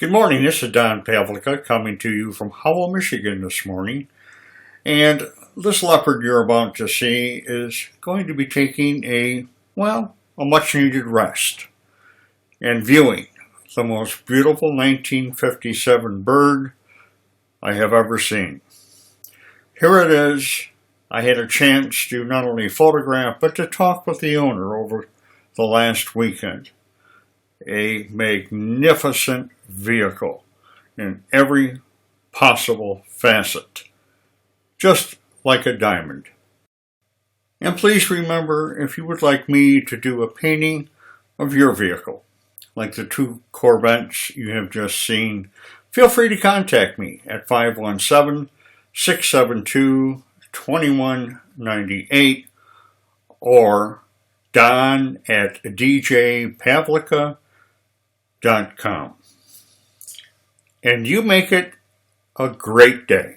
Good morning, this is Don Pavlica coming to you from Howell, Michigan this morning. And this leopard you're about to see is going to be taking a much needed rest and viewing the most beautiful 1957 bird I have ever seen. Here it is. I had a chance to not only photograph but to talk with the owner over the last weekend. A magnificent vehicle in every possible facet, just like a diamond. And please remember, if you would like me to do a painting of your vehicle, like the two Corvettes you have just seen, feel free to contact me at 517-672-2198 or don@djpavlica.com. And you make it a great day.